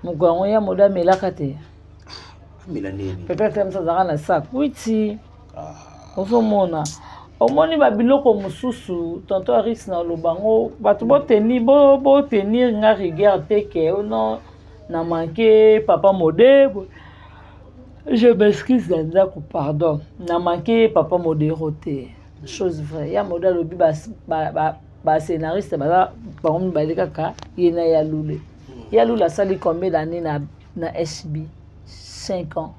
Mugwango ya moda melaka te. Milanini. Peut-être même ça zara na sac. Oui ti. Ozomona. Omoni ba biloko mususu tonto Aris na lobango batu bo tenir nga rigueur te ke ono na manqué papa modé. Je m'excuse d'andako pardon. Na manqué papa modé roté. Chose vraie. Ya moda lobi ba scénariste ba on baleka ka yena ya lule. Ya lula sali combien d'années na SB? 5 ans.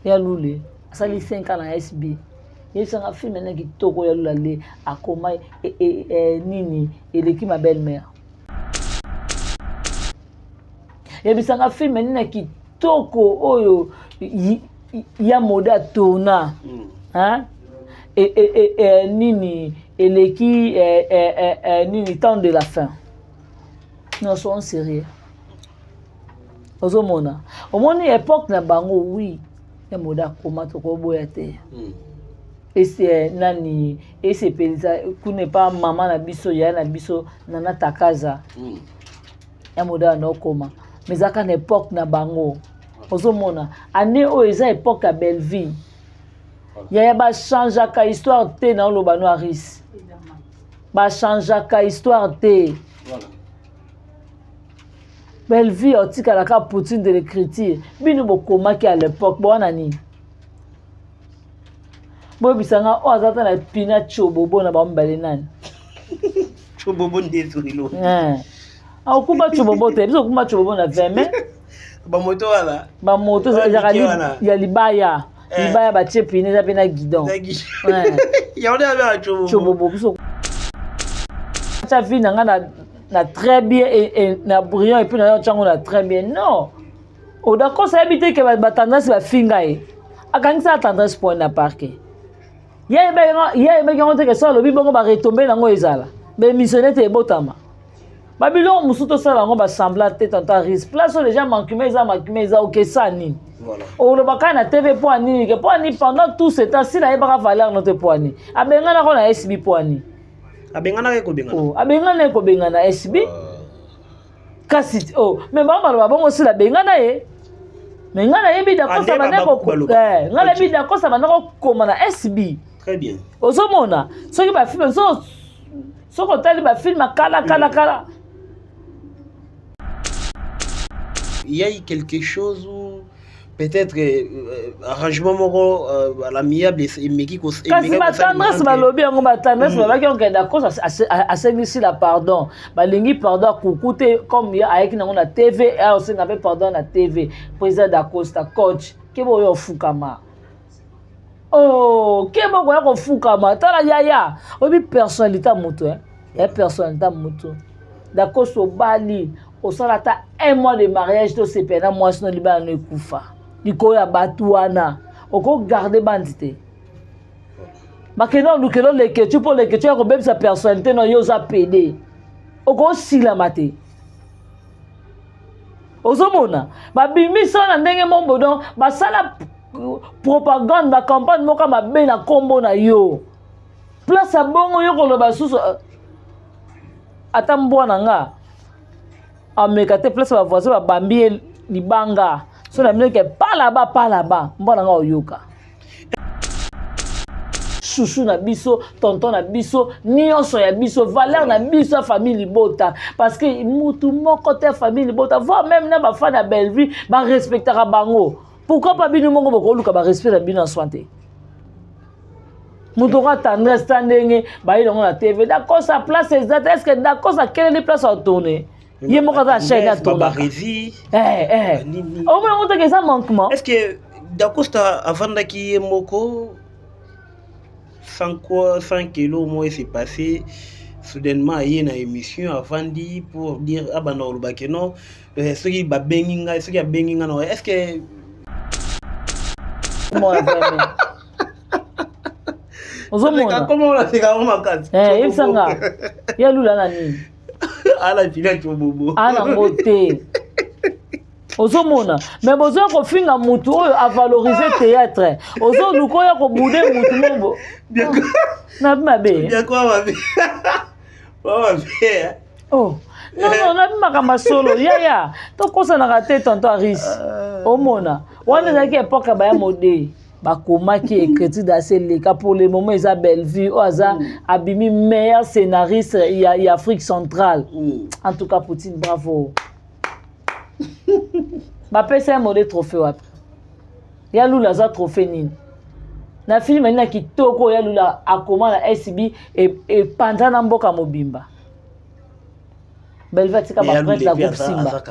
Ya lule sali 5 ans na SB. Il y a un film qui toko ya lula le akoma nini eleki ma belle-mère. Il y a un film qui toko oyo ya moda tona. Hein? Nini eleki nini temps de la fin. Non, soyons sérieux. Ozomona. Au moins époque na bango oui, ya moda koma toko boya te. Et c'est nani et c'est pelisa kune pas maman na biso ya na biso nana takaza. Ya moda no koma. Mais aka na époque na bango. Ozomona. Année o eza époque à Belleville. Ya ba changeaka histoire te na lobano Aris. Ba changeaka histoire te. Voilà. Belleville otika la ka poutine de l'écriture. Bino bokomaki à l'époque bona ni. Bo bisanga o azata na pina chobobo na ba mbale nani. Chobobo ndezilo. Okuba chobobo te, biso kuma chobobo na 20 mais ba moto wala. Ba moto ya libaya. Libaya ba tie pine za pena guidon. Ya on a chobobo. Chobobo biso. Ça vie na très bien et na brillant et puis na chango na très bien. Non. O d'accord ça habite que ba tendance ba fingae. Akangisa tendance point na parquet. Ya ba ngonte que ça lobi bongo ba retomber nango ezala. Be missionnaire te botama. Babylon musuto sala ngo ba semblant te tanta risque. Place les gens manquement eza OK ça ni. Voilà. O lo baka na TV point ni que point ni pendant tout ce temps si na ba valeur notre point ni. Abenga na ko na SB point ni. Abengana ko bengana. Oh, abengana ko bengana SB. Kasi mais ba bongo si la bengana ye. Mais ngana yebi d'accord ça bana ko ngana yebi d'accord ça bana ko koma na SB. Très bien. Ozomona, so ki ba film so ko tali ba film kala. Il y a eu quelque chose où peut-être arrangement moko à l'amiable et meki ko kasi ba tendresse ba lobi ngo ba tendresse ba ki on d'accord à la pardon ba lingi pardon kukute comme ya avec nango na TV et aussi na pardon na TV président d'Acosta coach ke bo yo fukama ke bo ko ya ko fukama tala yaya obi personnalité moto et personnalité moto d'Acosta bali au salata 1 mois de mariage to c'est pendant moi sinon liba no ekufa liko ya batuana oko garder bandité bakena lukelo leke tu pour leke tu ko même sa personnalité no yo za PD oko sila mate ozomona babimi na ndenge mombo donc basala propagande ba campagne moka mabe na kombo na yo place a bongo yo ko loba susu atambwana nga amekate place ba voisin ba bambi libanga so na mine ke pas là-bas mbona nga oyoka chouchou na biso tonton na biso nyonso ya biso valeur na biso famille libota parce que mutu moko te famille libota voire même na ba fan na Belleville ba respectera bango pourquoi pas bino mongo boko luka ba respect na bino en santé mutu ka tendresse tandenge ba yi na TV d'accord sa place exacte est-ce que d'accord ça quelle est place à tourner il est mort dans la chaîne à tourner au moins on te que ça manquement est-ce que d'Acosta avant d'aki moko 100 kilos moi c'est passé soudainement il y a une émission avant dit pour dire ah bah non le non ce qui va benginga ce qui a benginga non est-ce que moi comment on a fait comment ma carte il sanga ya lula nani ala fila chobobo ala moté ozomona mais besoin ko finga mutu oyo a valoriser théâtre ozo lukoya ko bouder mutu mombo na mabe bien quoi mabe oh non nabimaka masolo yaya tokosanaka te tonto Aris omona wana ezalaki époque baya mode bakomaki écriture d'aseleka pour le moment eza Bellevue oyo aza abimi meilleur scénariste ya Afrique centrale en tout cas Poutine bravo bapesa ya mode trophée wapi ya lula aza trophée nini na film nini kitoko ya lula akoma na SB epanda na mboka mobimba Bellevue atika baprêtre la groupe Simba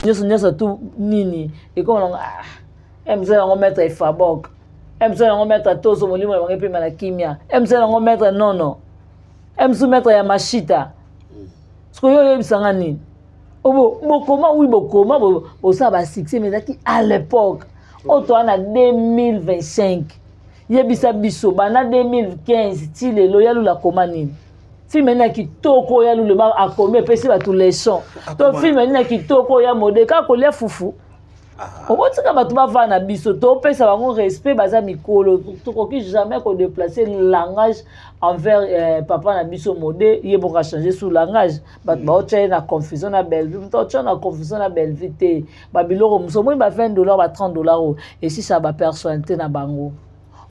nyonso tu nini ekomona emzela yango maître Fabok emzela yango maître Tozo molimo yango epema na kimia emzela yango maître nono emzu maître ya mashita siko yo yebisanga nini bokoma oui bokoma bosala basuccès mais ezalaki à l'époque oyo toa na 2025 yebisa biso bana 2015 ti lelo ya lula koma nini film ena kitoko ya lulema akomi epesi bato leçon to film ena kitoko ya mode kaka kolia fufu okotika bato bavana na biso topesa bango respect baza mikolo tokoki jamais kodéplacer langage envers papa na biso mode ye boka changer sur langage bato baotya ye na confusion na Bellevue moto otya na confusion na Bellevue te babiloko mosu omoni ba $20 ba $30 oyo esisa bapersonnalité na bango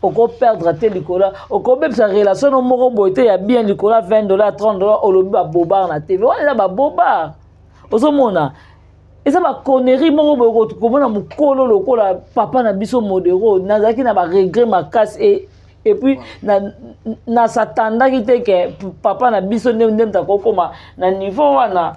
oko perdre te likola oko bebisa relation no moko boye te ya bien likola $20 $30 olobi babobar na TV wana eza babobar ozomona eza baconnerie moko boye komona mokolo lokola papa na biso modero nazalaki na baregret makasi et puis na satandaki te ke papa na biso nde mtakokoma na niveau wana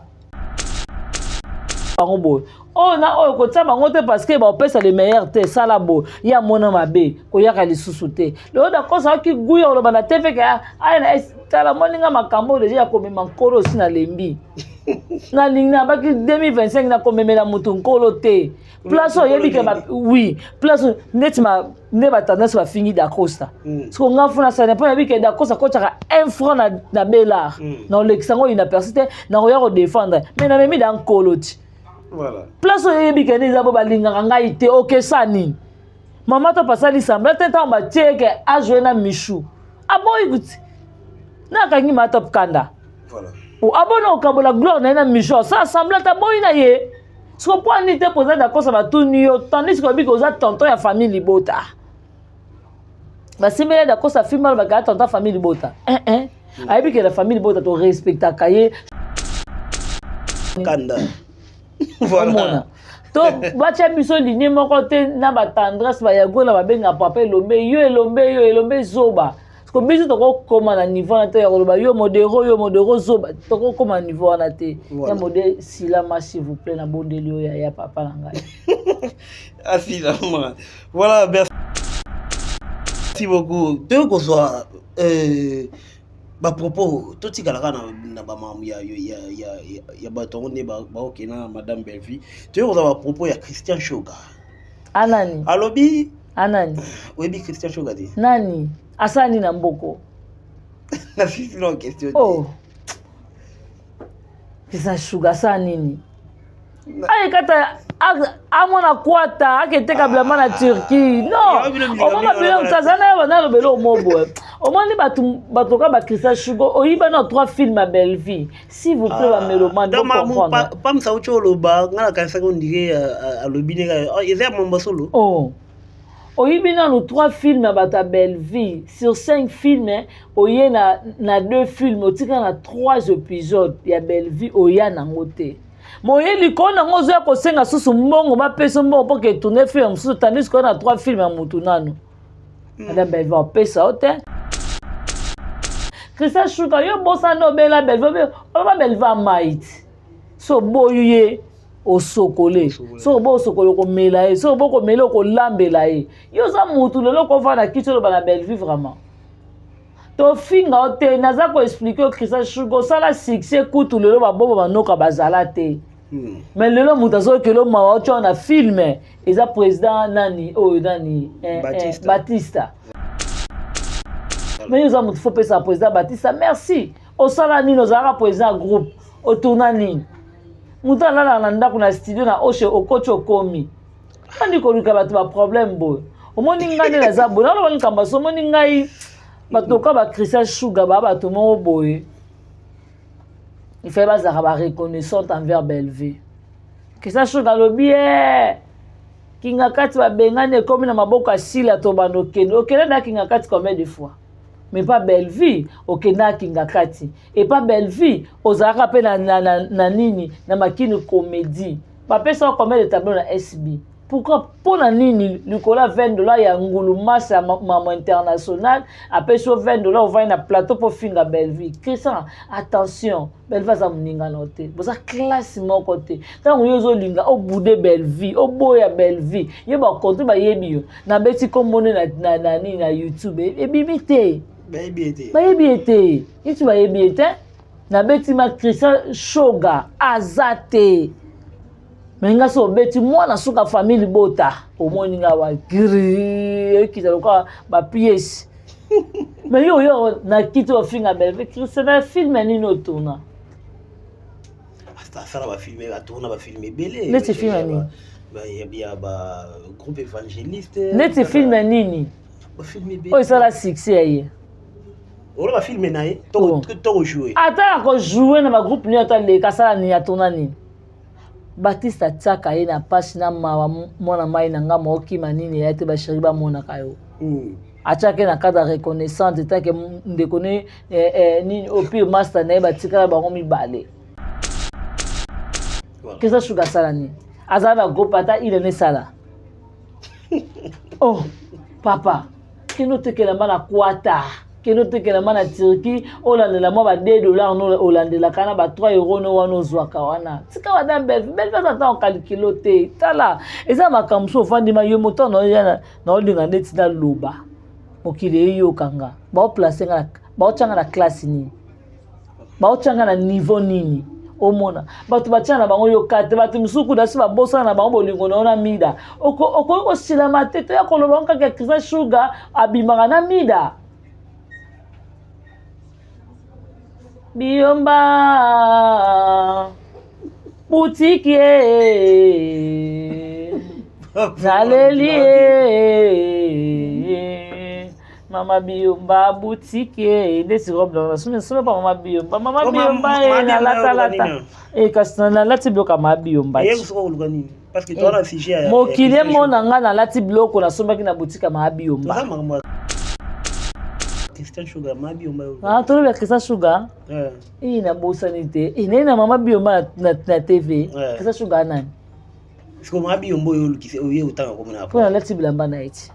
bango boye oyo na oyo kotia bango te parce que baopesa le meilleur te sala boye ya mona mabe koyaka lisusu te lelo dakosaki guya oloba na te feke aya na tala moninga makambo deja ya komema nkolo osi na lembi nalingi nabaki 2025 nakomemela mutu nkolo te place oyo yebi ke oui place neti nde batendance bafingi dacosta siko nga funa sane mpo yebi ke dacosta kotiaka 1 franc na belard na olekisa ngo ina persi te na koya kodefendre mais namemi da nkolo ti place oyo yebi ke nde eza bo balingaka ngai te okesa nini mama to pasali sambla te ntango batie ke ajoue na michu aboyi kuti nakangi matop kanda abona okabola gloire na ye na micho sa sambla ta boyi na ye siko po ani te poza dakosa batuni yo tandis que obiki oza tonton ya famille libota basimbele dakosa filme alo bakaya tonton ya famille libota ayebi ke la famille libota to respectaka ye kanda voilà to batia biso linie moko te na batendresse bayagola babenga papa elombe zoba ko biso tokokoma na niveau na te ya koloba yo modero zoba tokokoma na niveau wana te ya mode silama s'il vous plaît na bondeli oyo ya papa na ngai asilama voilà merci beaucoup te kozwa bapropos totikalaka na bamamu ya bato yango nde baokena na madame Bellevue toye kozwa bapropos ya Christian Shoga anani alobi anani oyebi Christian Shoga te nani asani na mboko na sisi no question oh Christian Shoga asani nini ay kata amona kwata aketeka bilamba na Turquie non omona bilamba kazana ya bana lobelo mobo omoni bato ka ba Christian Shoga oyiba na 3 films à Bellevue s'il vous plaît ba mélomane donc comprendre pas msa ucholo ba ngala kanisa ko ndike alobi neka eza mambo solo oh oyibi nano 3 films à Bellevue sur 5 films oye na 2 films otika na 3 épisodes ya Bellevue oya nango te moye likona ngo zo ko senga susu mbongo bapesa mbongo pour que tourner film susu tandis qu'on a 3 films à mutu nano madame Bellevue pesa ote Christian Shoga yo bossa no bela Bellevue ba Bellevue might so boye osokole so bo sokolo ko mela e so bo ko mela ko lambela e yo za mutu lelo ko va na kitolo bana Bellevue vraiment to finga ote naza ko expliquer Christian Shoga sala succès kutu lelo ba bobo banoka bazala te mais lelo mutu azo kelo mawa ocho na film eza président nani oyo nani Batista mais yo za mutu faut pesa président Batista merci o sala nini ozala président groupe o tourna nini mutu alala na ndako na studio na oshe okochi okomi kandi koluka bato ba problème boye omoni ngai nde naza boye naloba likambo so omoni ngai bato ka ba Christian Shoga ba bato moko boye il fait bazaka reconnaissante envers Bellevue. Christian Sugar lobi kinga kati babengane comme na maboko asila to bando kendo okenda na kinga kati combien de fois mais pas Bellevue okenda kinga kati et pas Bellevue ozaka pe na nini na makini comédie bapesa combien de tableaux na SB pourquoi pour na nini likola $20 ya ngulu masa maman international après so $20 on va na plateau pour finga Bellevue Christian attention Bellevue za muninga noté boza classe mon côté tant yozo linga o boude Bellevue o boya Bellevue yeba kontu ba yebi yo na beti komone na nini na YouTube e bibité ba yebi itu ba yebi na beti ma Christian Sugar azate menga so beti mwana suka family bota omoni nga wa gri kitaloka ba pièce mais yo na kito finga Bellevue Christian na film ni no tona asta sala ba filmer ba tona ba filmer belé neti film ni ba groupe évangéliste neti film nini ba filmer belé o sala succès aye o ba filmer nae to jouer ata ko jouer na ba groupe ni ata le kasala ni atona ni Baptiste Ataka ye na page na mawa mwana mai na nga moki manini ya te ba chéri ba mona kayo achake na cadre reconnaissante tant que ndekone ni au pire master na ba tikala ba ngomi balé Christian Sugar salani azaba groupe ata ile ne sala oh papa kino tekela mana kwata kino tekela mana Turquie olandela mo ba $2 no olandela kana ba €3 no wana ozwaka wana tika wada Bellevue ata on calculo te tala eza makamso ofandi ma yo moto no yana na olinga neti na loba mokili yo kanga ba o placer nga ba o changa na classe ni ba o changa na niveau nini omona batu bachana bango yo kate batu misuku dasi ba bosa na bango bolingo na ona mida oko sila matete ya koloba nka Christian Sugar abimaka na mida Biomba boutique Zaleli Mama Biomba boutique ndesi robe na sume pa Mama Biomba na lata e kasana lati bloka Mama Biomba parce que toi na sujet mokile mona nga na lati bloko na sombaki na boutique Mama Biomba Christian Sugar Mama Biomba tolo ya Christian Sugar na bosani te na Mama Biomba na TV Christian Sugar nani est-ce que Mama Biomba yo utanga komona hapo pour lati bilamba na iti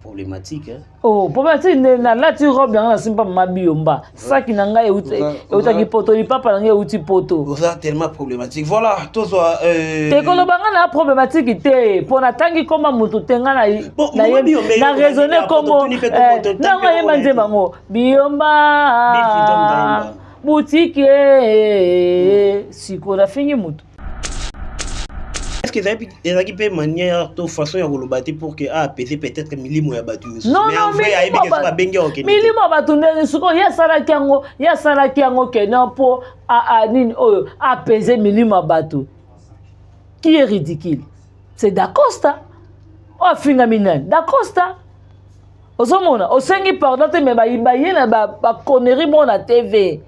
problématique problématique na lati robe na simpa Mama Biomba saki na ngai utaki poto li papa na ngai uti poto ça tellement problématique voilà tozwa te kolobanga na problématique te pona tangi koma mutu tenga na raisonner comme na ngai manje bango Biomba boutique siko na fingi mutu est-ce que ezaki pe manière to façon ya koloba te pour que apesi peut-être milimo ya bato non milimo ya bato ndenge siko ye asalaki yango kena mpo nini oyo apese milimo ya bato qui est ridicule c'est Dacosta o afingami nani Dacosta ozomona osengi pardon te me baye na baconnerie mo na TV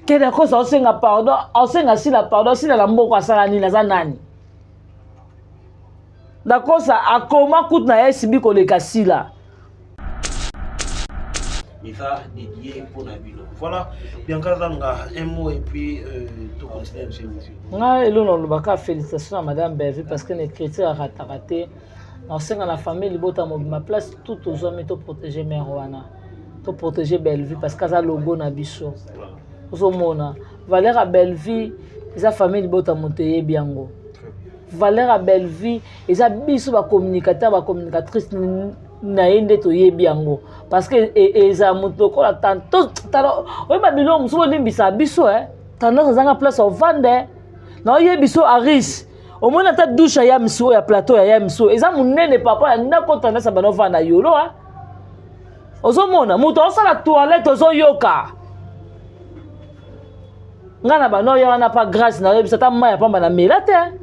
ke Dacosta osenga pardon osenga sila pardon sila na mboko asala nini aza nani Dacosta akoma kutu na SB koleka sila Misa dédié pour Nabilo. Voilà, Bianca Zanga, un mot et puis tout considère chez monsieur. Nga elo no baka félicitations à madame Bellevue parce que les chrétiens a raté. On sait dans la famille libota ma place tout aux hommes to protéger Merwana. To protéger Bellevue parce que ça logo na biso. Ozomona Valère à Bellevue, sa famille libota monteye biango. Valère à Bellevue, eza biso ba communicateur ba communicatrice na yende to yebi yango parce que eza mutoko la tanto talo oyeba bilo muso limbisa biso tandance zanga place au vande na yebi so a riche au moins ta douche ya miso ya plateau ya miso eza munene papa ya ndako tandance bano vanda yolo ozomona muto osala toilette ozoyoka ngana bano ya na pas grâce na yebisa ta maya pamba na melate.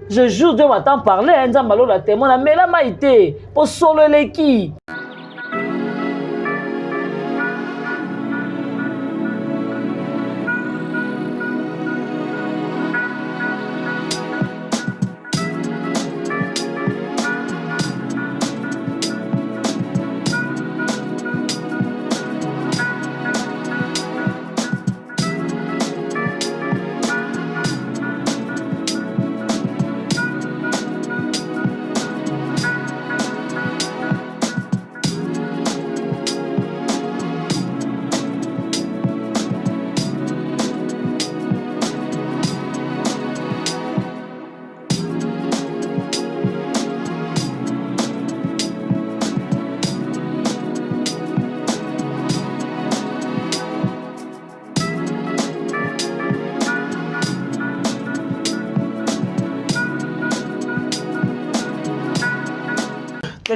Je jure Dieu m'entend parler, Nzambalo la témoin, mais la maïté, pour solo les qui.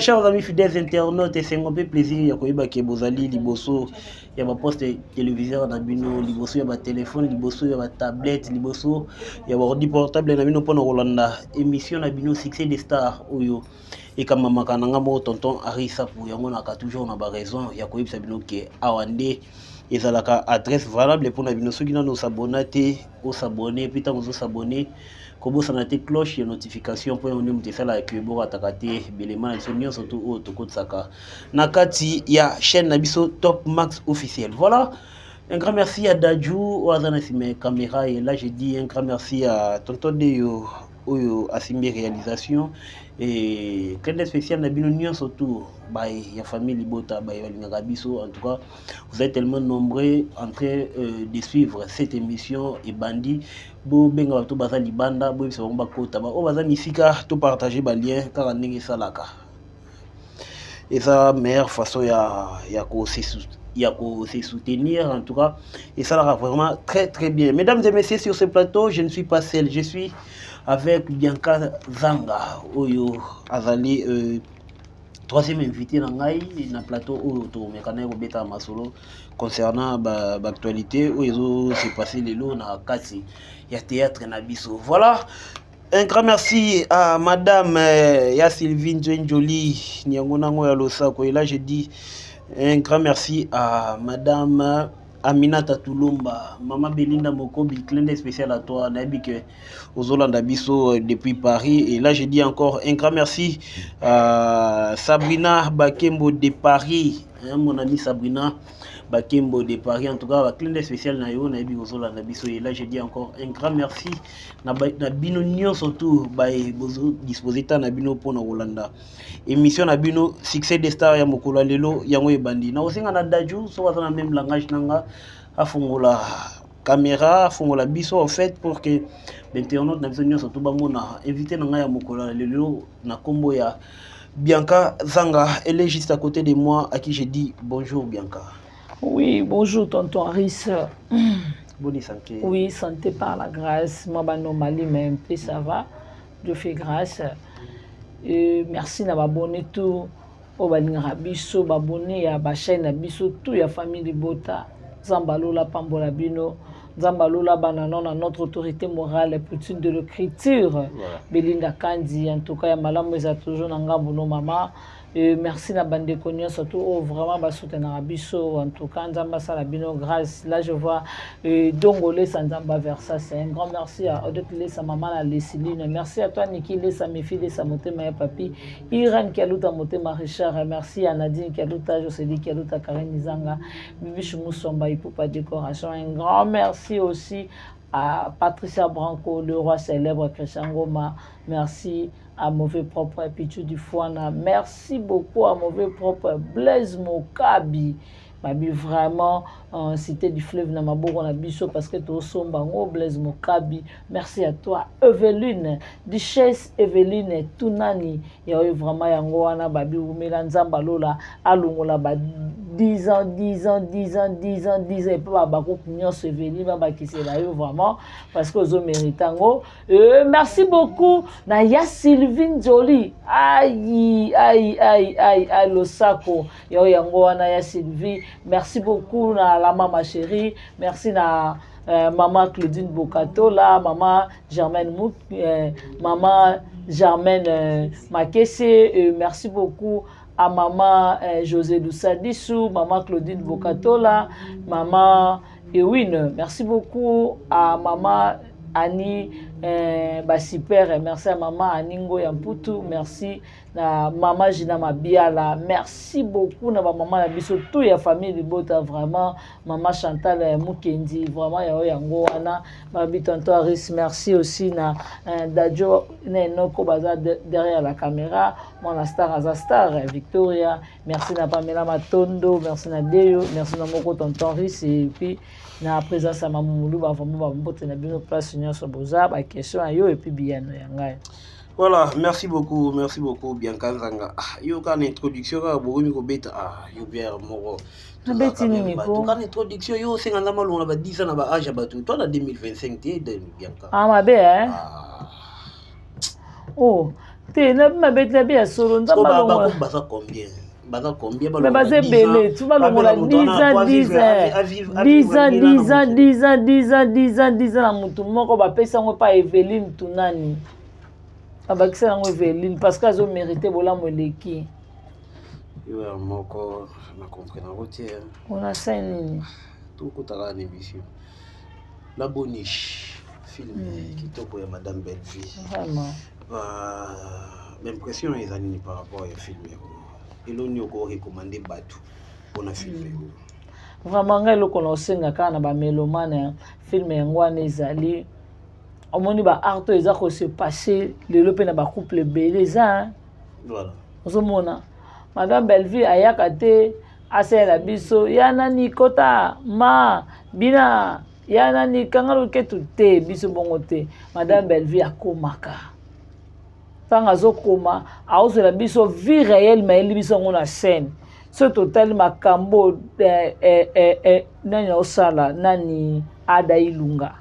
chers amis fidèles internautes, c'est un peu plaisir ya koyeba ke bozali liboso ya ba poste téléviseur na bino, liboso ya ba téléphone, liboso ya ba tablette, liboso ya ba ordi portable na bino pona kolanda émission na bino Succès des Stars oyo ekamamaka na ngambo tonton Arisa pour yango naka toujours na ba raison ya koyebisa bino ke awande ezalaka adresse valable pour na bino soki nano s'abonner te o s'abonner puis tant vous s'abonner kobosana te cloche ya notification po on mutesala ke bo atakate belema na sonyo surtout o tokotsaka na kati ya chaîne na biso Top Max officiel. Voilà, un grand merci à Dadju Oazana Sime caméra et là je dis un grand merci à tonton Deyo Oyo Asimbi réalisation et clin spécial na bino nyon surtout by ya famille Libota by Walingaka biso. En tout cas vous êtes tellement nombreux en train de suivre cette émission et bandi bo benga bato baza libanda bo bisa bomba kota ba o baza misika to partager ba lien kaka ndenge salaka et ça meilleure façon ya ko se soutenir en tout cas et ça là vraiment très très bien. Mesdames et messieurs, sur ce plateau je ne suis pas seul, je suis avec Bianca Zanga oyo azali troisième invité na ngai na plateau oyo to mekana ko beta masolo concernant actualité oyo s'est passé lelo na kati ya théâtre na biso. Voilà, un grand merci à madame ya Sylvie Njoли Nyangonango ya Losako et là je dis un grand merci à madame Aminata Tulumba, Maman Belinda Mokobi, clin d'œil spécial à toi, Nabi que Ozolanda Bisso depuis Paris. Et là, je dis encore un grand merci à Sabrina Bakembo de Paris, hein, mon amie Sabrina Bakembo de Paris. En tout cas, clin d'œil spécial Nayo, Nabi Ozolanda Bisso. Et là, je dis encore un grand merci na Bino Nyon surtout, Bozo disposita na Bino Pona Rolanda. Émission na Bino Succès des Stars ya Mokola Lelo yango ebandi. Na osenga na Dadju so na même langage nanga afungola caméra afungola biso en fait pour que l'internaute na biso nyonso to bamona invité nanga ya Mokola Lelo na kombo ya Bianca Zanga. Elle est juste à côté de moi à qui je dis bonjour Bianca. Oui, bonjour tonton Aris. Bonne santé. Oui, santé par la grâce. Moi, normalement, mais un peu ça va. Dieu fait grâce. Et merci na abonné tout au balinga biso, abonné à ba chaîne biso tout ya famille Libota. Zambalola Pambola Bino, Zambalola Bananon à notre autorité morale poutine de l'écriture. Belinda Kandi, en tout cas, ya malamu za toujours ngambo no mama. Et merci na bande connue surtout vraiment ba soutenir biso en tout cas nzamba sala bino grâce. Là je vois Dongolé Sanzamba Versa, c'est un grand merci à Odette sa maman la Lesline, merci à toi Niki sa mes filles sa motema ya papi Iran Kialuta motema Richard, merci à Nadine Kialuta Joseli Kialuta Karen Nizanga Bibichu Musomba Ipupa décoration. Un grand merci aussi à Patricia Branco, le roi célèbre Christian Goma, merci à Mauvais Propre Pichu du Fouana, merci beaucoup à Mauvais Propre Blaise Mokabi, Babi vraiment cité du fleuve Namaboro na biso parce que tu sombango Blaise Mokabi, merci à toi Evelyne, Duchesse Evelyne Tunani, ya vraiment yango wana babi umela nzamba lola alungola ba 10 ans et pas bako kunyo Evelyne ba bakisela yo vraiment parce que zo méritango. Merci beaucoup na ya Sylvie Njoly aïe Losako yo yango wana ya Sylvie. Merci beaucoup na la maman chérie, merci na maman Claudine Bokato là, maman Germaine Mouk, maman Germaine Makesse, merci beaucoup à maman José Dousadissou, maman Claudine Bokato là, maman Ewine, merci beaucoup à maman Annie Super, merci à maman Aningo Yamputu, merci na maman Gina Mabiala, merci beaucoup na maman la biso tout ya famille Libota vraiment, maman Chantal Mukendi vraiment ya yango wana babi tonton Aris, merci aussi na Dadjo Nenoko baza derrière la caméra, mon star Azastar Victoria, merci na Pamela Matondo, merci na Deyo, merci na moko tonton Aris et puis na présence à Mamoulou ba vraiment ba mbote na bino place nyonso boza ba question ayo et puis bien yangai. Voilà, merci beaucoup Bianca Zanga. Yo kan introduction ka bokomi ko beta yo bière moko. Na beti nini ko? Kan introduction yo singa na malonga ba 10 ans na ba âge ba tout. Toi na 2025 te de Bianca. Ah mabe hein. Oh, te na mabete bien solo nza balongola baza combien mais baza belé tu balongola 10 ans na mutu moko bapesa yango pa Evelyne tunani abakisa yango Evelyne parce que azo mérité bolamu eleki yo moko na comprendre routier on a ça nini tout kotaka na émission La Boniche film kitoko ya Madame Belleville vraiment l'impression ezali ni par rapport à film eloni oko recommander batu pona film vraiment ngai eloko na osenga kaka na bamélomane film yango wana ezali omoni baart oyo eza kose passe lelo mpe na bacouple ebele eza voilà ozomona Madame Belleville ayaka te asalela biso ya nani kota ma bina ya nani kanga loketu te biso bongo te Madame Belleville akomaka ntango azokoma aozela biso vie réelle mayeli biso yango na scène so totali makambo nani osala nani Ada Ilunga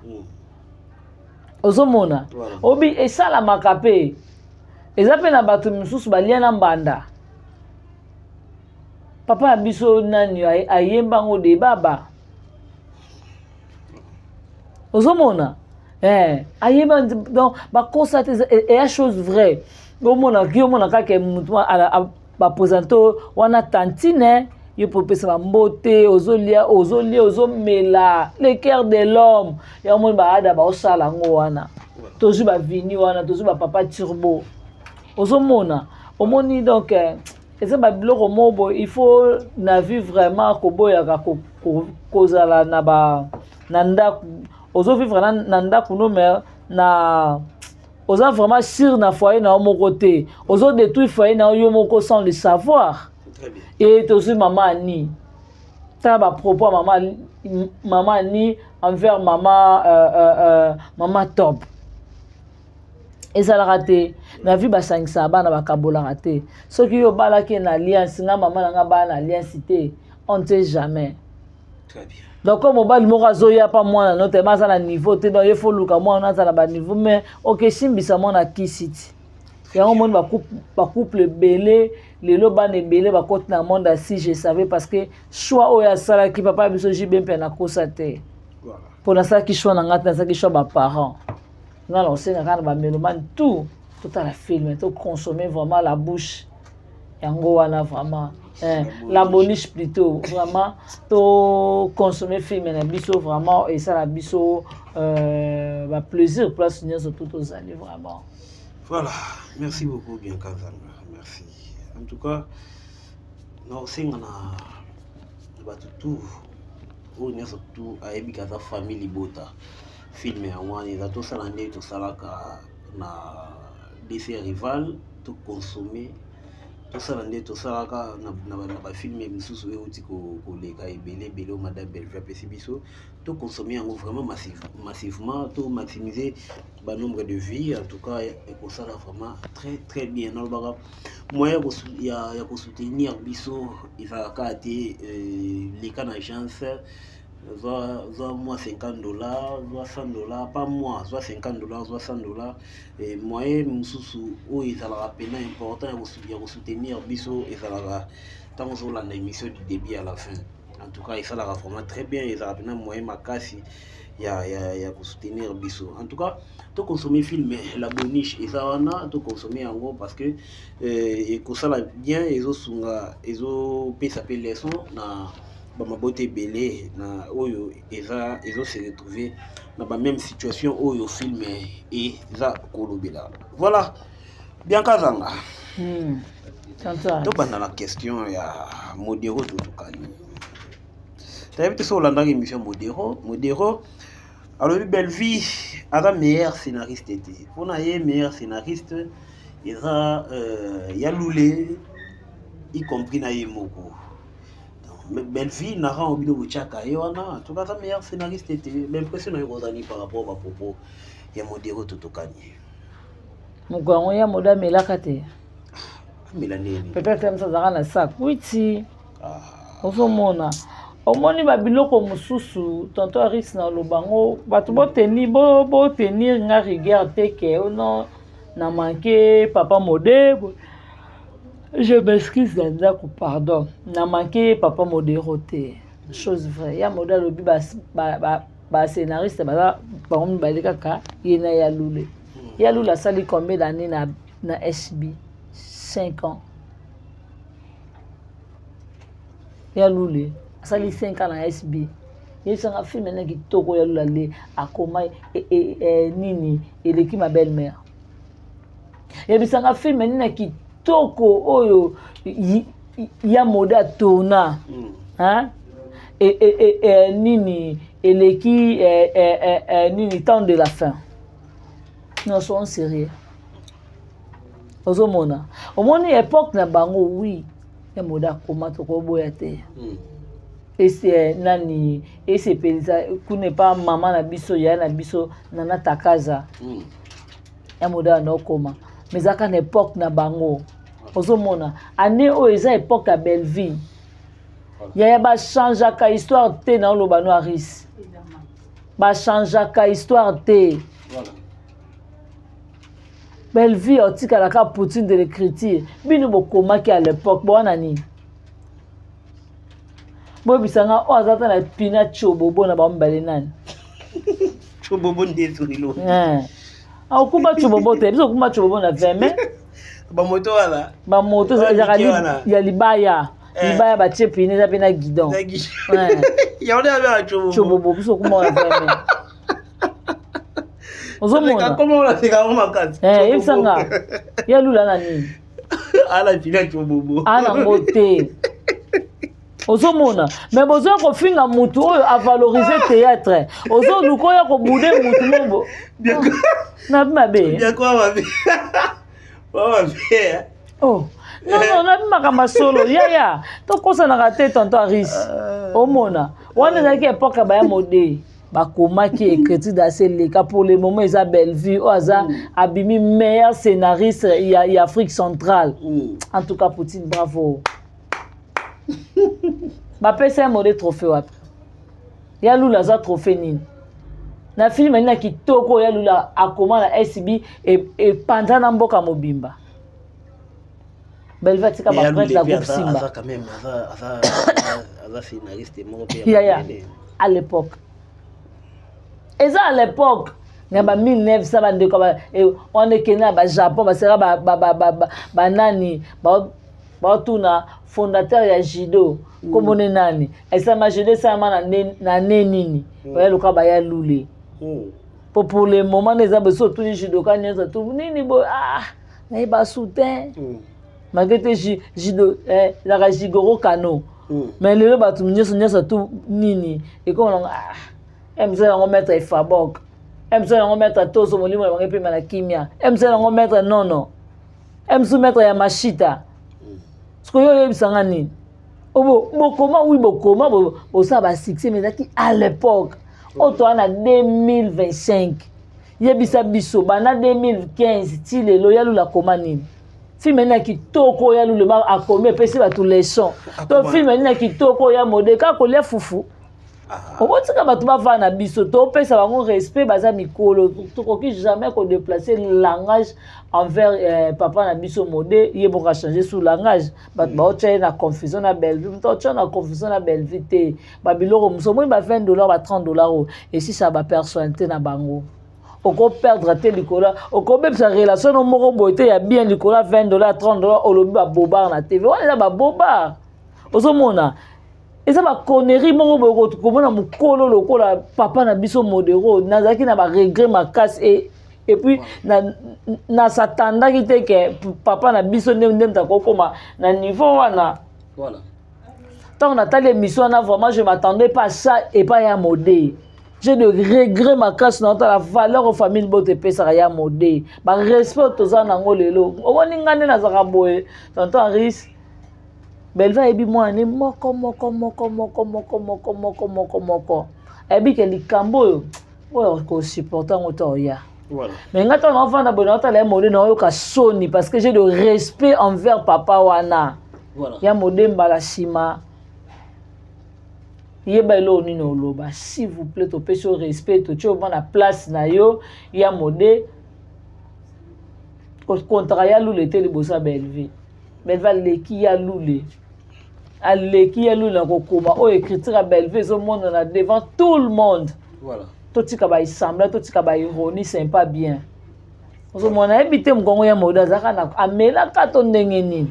ozomona obi esalamaka mpe eza mpe na bato misusu balia na mbanda papa ya biso nani ayemba ngo de baba ozomona ayemba donc bakosa te eya chose vraie omona kaka mutu baposante wana tantine yo popesa bambote ozolia ozomela le cœur de l'homme ya omoni baada baosala yango wana tozwi bavini wana tozwi bapapa turbo ozomona omoni donc eza babiloko mobo il faut na vie vraiment koboyaka kozala na ndako ozovivre na ndako no mais na oza vraiment sûr na foyer na yo moko te ozodétruire foyer na yo moko sans le savoir et tozwi mama ani tala bapropos ya mama ani envers mama top ezalaka te na vie basangisaka bana bakabolaka te soki yo obalaki na alliance nga mama na nga bala na alliance te on ne sait jamais donc comme mobali moko azoya pa mwana no te aza na niveau te donc ye fo luka mwana aza na baniveau mais okesimbisa mwana kisi ti yango moni bacouple ebele lelo bana ebele bakoti na monde asi je savais parce que choix oyo asalaki papa biso jibe mpe nakosa te mpo nasalaki choix na nga te nasalaki choix baparent nga na osenga kaka na bamélomane tout totala film toconsommer vraiment la bouche yango wana vraiment la boniche plutôt vraiment toconsommer film na biso vraiment esala biso baplaisir place nyonso tout tozali vraiment. Voilà, merci beaucoup bien Kazanga, merci. En tout cas, nous sommes na tout on est surtout à ebikaza famille bota film ya wani za to sala ndé to salaka na DC rival to consommer to sala ndé to salaka na ba film misusu e uti ko leka ebele Madame Belleville pesi biso to consommer yango vraiment massivement to maximiser ba nombre de vies en tout cas et ko sala vraiment très bien na baka moyen ya ko soutenir biso ifaka te leka na chance soit moi $50, soit $100, pas moi, soit $50, soit $100. Et moyen mususu où ils allaient peine important de soutenir biso et ça la tant sur la émission du début à la fin. En tout cas, il ça la vraiment très bien, ils allaient peine moyen makasi ya soutenir biso. En tout cas, to consommer film la boniche et ça wana to consommer en gros parce que et que ça la bien ezo sunga ezo pesa pe leçon na bamabote belé na oyo ezo se retrouver na ba même situation oyo film et za kolobela. Voilà bien Kazanga. Donc dans la question ya Modero Totukani. Tu as vu sur l'endroit émission Modero alors Belleville a meilleur scénariste était. On a eu meilleur scénariste il y a Loulé y compris na Yemoko. Belleville n'a pas envie de vous tchaka et on a tout cas meilleur scénariste était l'impression est Rosani par rapport à propos ya Modero Totukani. Mugwango ya moda melakate. Mélanie. Peut-être même ça na ça. Kuiti. Ozomona. Omoni babiloko mususu tonto Aris na lobango bato bo tenir nga rigueur te ke ono n'a manqué papa modé. Je m'excuse d'Andako, pardon. N'a manqué papa modé roté. Chose vraie. Ya modé lobi ba scénariste ba on ba kaka yena ya lule. Ya lule sali combien d'années na SB? 5 ans. Ya lule sali 5 ans na SB. Il y a un film qui toko ya lule akoma nini eleki ma belle-mère. Il y a un film qui toko oyo ya moda tona hein nini eleki nini temps de la fin. Nous sommes sérieux. Ozomona omoni époque na bango oui ya moda koma toko boya te. Et c'est nani et c'est pelisa kune pas maman na biso ya na biso nana takaza ya moda na koma mais aka na époque na bango ozomona année o eza époque à Belleville ya ba changeaka histoire te na loba no Aris ba changeaka histoire te Belleville otika la ka Poutine de l'écriture bino bokomaki à l'époque bona ni bo bisanga o azata na pina chobobo na ba mbale nani chobobo ndesurilo au kuba chobobo te biso kuma chobobo na 20 mai ba moto wala ba moto ya libaya libaya ba chepine za pena guidon ya on a chobobo biso kuma na 20 mai ozomona comment on fait quand makasi ibisanga ya lula nani ala pina chobobo ana mote ozomona mais besoin ko finga mutu oyo a valoriser théâtre ozo lukoya ko bude mutu mombo na mabe bien quoi mabe oh non na makamba solo ya to kosa na raté tonton Aris omona wana na ki époque ba ya modé ba komaki écriture d'assez cas pour le moment ils a Belleville ou aza abimi meilleur scénariste il Afrique centrale en tout cas Poutine bravo. Ba pesa modé trophée wapi ya lula za trophée nini na film ina kitoko ya lula akoma na SB et pendant na mboka mobimba Belleville tika ba prêtre la groupe Simba ça quand même ça scénariste moko ya à l'époque et ça à l'époque na ba 1900 ba ndeko ba on est kena ba Japon ba sera ba nani ba tuna fondateur ya judo comme on nani et ça m'a jeté ça na nini ouais le ka ba ya lule pour le moment les abesso tout les judo ka nyoza tout nini bo na ba soutien magete judo la jigoro kano mais le ba tout nyoza tout nini et comme on emza on mettre fabok emza on mettre tozo molimo ba ngepe na kimia emza on mettre non emza mettre ya mashita ce que yo bisanga nini bokoma oui bokoma ça ba succès mais qui à l'époque auto en 2025 yebisa biso bana 2015 ti lelo ya lula koma nini film na kitoko ya lula a combien pesi ba tous les sons to film na kitoko ya modeka ko le fufu obotika bato bava na biso to pesa bango respect baza mikolo tokoki jamais ko déplacer le langage envers papa na biso modé yeboka changer sous langage bato ba otcha na confusion na Belleville to otcha na confusion na Belleville te ba biloko muso moi ba $20 ba $30 et si ça ba personnalité na bango oko perdre te likola oko bebsa relation no moko boité ya bien likola $20 $30 olobi ba bobar na TV wana ba bobar ozomona et ça ba connerie moko boyo komona mukolo lokola papa na biso modéro nazaki na ba regret makasi et puis na satanda ki te ke papa na biso ndem ta kokoma na niveau wana voilà tant on a tali émission na vraiment je m'attendais pas à ça et pas ya modé j'ai de regret makasi na la valeur aux familles bote pesa ya modé ba respect toza nango lelo omoni ngane na zaka boye tonton Aris Belleville ebi mwana moko ebi ke likambo oyo ko supporter ngoto ya voilà mais ngata on va na bonata la modé na yo ka soni parce que j'ai de respect envers papa wana voilà ya modé mbala sima yeba elo ni no loba s'il vous plaît to pese respect to tio na place na yo ya modé contrat ya lule te liboso ya Belleville. Belleville aleki ya lule. Aleki ya lule na kokoma oyo écriture ya Belleville ezomonana devant tout le monde. Voilà. Totika ba sembla, totika ba ironie, c'est pas bien. Ozomona ebite mkongo ya moda zaka na amela kato ndenge nini.